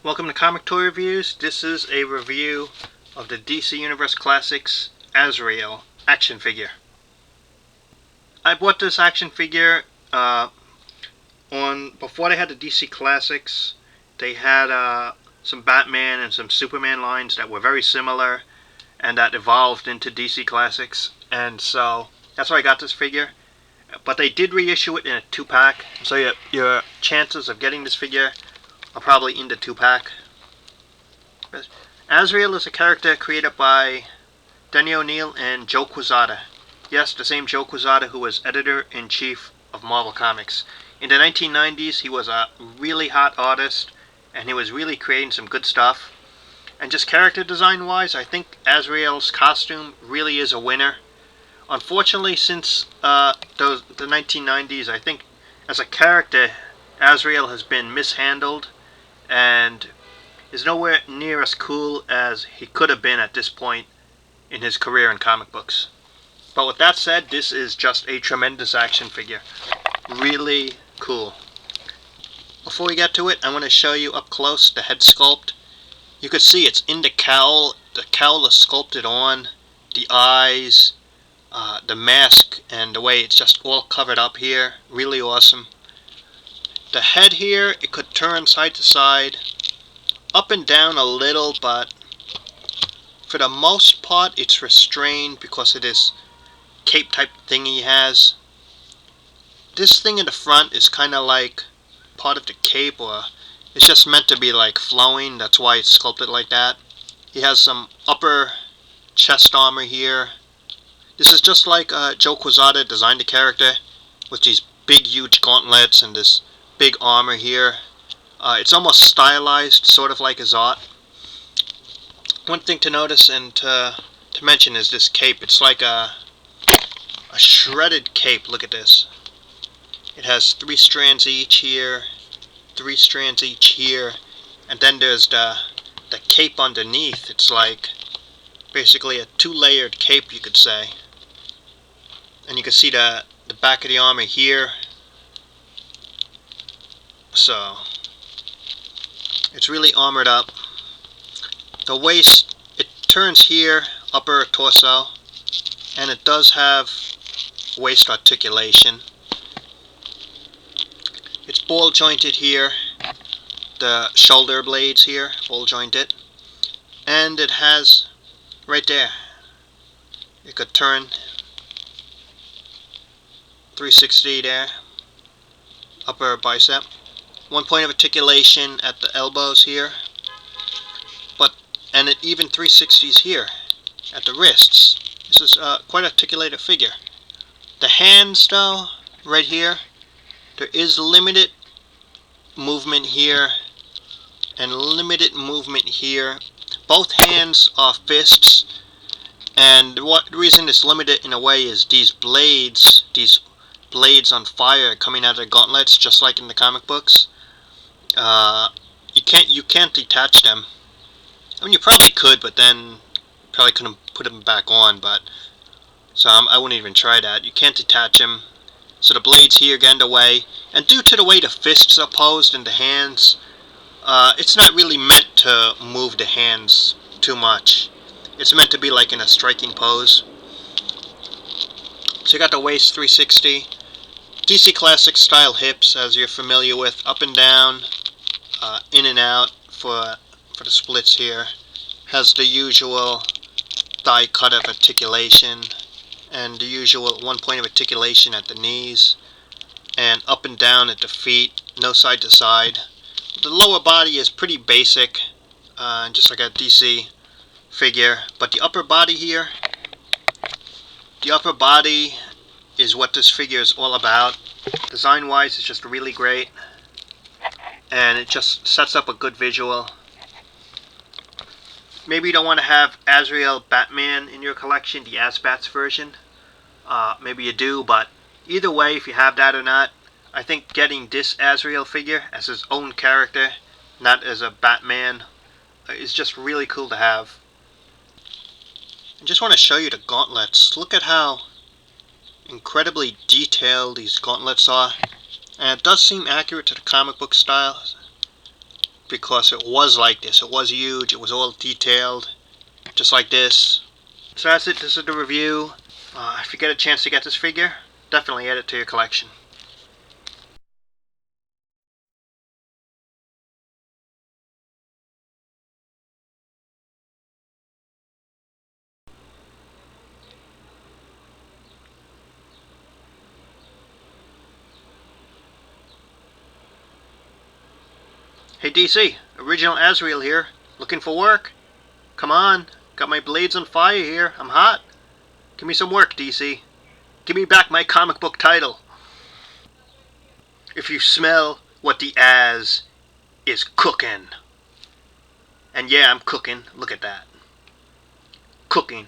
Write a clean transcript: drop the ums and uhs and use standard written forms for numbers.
Welcome to Comic Toy Reviews. This is a review of the DC Universe Classics Azrael action figure. I bought this action figure before they had the DC Classics. They had some Batman and some Superman lines that were very similar and that evolved into DC Classics, and so that's why I got this figure. But they did reissue it in a 2-pack, so your chances of getting this figure are probably in the 2-pack. Azrael is a character created by Denny O'Neil and Joe Quesada. Yes, the same Joe Quesada who was editor-in-chief of Marvel Comics. In the 1990s, he was a really hot artist, and he was really creating some good stuff. And just character design-wise, I think Azrael's costume really is a winner. Unfortunately, since the 1990s, I think as a character, Azrael has been mishandled and is nowhere near as cool as he could have been at this point in his career in comic books. But with that said, this is just a tremendous action figure. Really cool. Before we get to it, I want to show you up close the head sculpt. You can see it's in the cowl. The cowl is sculpted on, the eyes, the mask, and the way it's just all covered up here. Really awesome. The head here, it could turn side to side, up and down a little, but for the most part it's restrained because of this cape type thing he has. This thing in the front is kind of like part of the cape, or it's just meant to be like flowing. That's why it's sculpted like that. He has some upper chest armor here. This is just like Joe Quesada designed the character, with these big huge gauntlets and this big armor here. It's almost stylized, sort of like his art. One thing to notice and to mention is this cape. It's like a shredded cape. Look at this. It has 3 strands each here, 3 strands each here, and then there's the cape underneath. It's like basically a 2-layered cape, you could say. And you can see the back of the armor here. So it's really armored up. The waist, it turns here, upper torso, and it does have waist articulation. It's ball jointed here, the shoulder blades here, ball jointed, and it has right there, it could turn 360 there, upper bicep. 1 point of articulation at the elbows here, and it even 360s here at the wrists. This is quite an articulated figure. The hands, though, right here, there is limited movement here and limited movement here. Both hands are fists, and the reason it's limited in a way is these blades on fire coming out of the gauntlets, just like in the comic books. You can't detach them. I mean, you probably could, but then probably couldn't put them back on. But so I wouldn't even try that. You can't detach them. So the blades here get in the way, and due to the way the fists are posed in the hands, it's not really meant to move the hands too much. It's meant to be like in a striking pose. So you got the waist 360, DC Classic style hips, as you're familiar with, up and down, in and out for the splits here. Has the usual thigh cut of articulation, and the usual 1 point of articulation at the knees, and up and down at the feet, no side to side. The lower body is pretty basic, just like a DC figure, but the upper body here, the upper body is what this figure is all about. Design wise, it's just really great, and it just sets up a good visual. Maybe you don't want to have Azrael Batman in your collection, the Azbats version. Maybe you do, but either way, if you have that or not, I think getting this Azrael figure as his own character, not as a Batman, is just really cool to have. I just want to show you the gauntlets. Look at how incredibly detailed these gauntlets are, and it does seem accurate to the comic book style. because it was like this. It was huge. It was all detailed, just like this. So that's it. This is the review. If you get a chance to get this figure, definitely add it to your collection. Hey DC, original Azrael here. Looking for work? Come on, got my blades on fire here. I'm hot. Give me some work, DC. Give me back my comic book title. If you smell what the Az is cooking. And yeah, I'm cooking. Look at that. Cooking.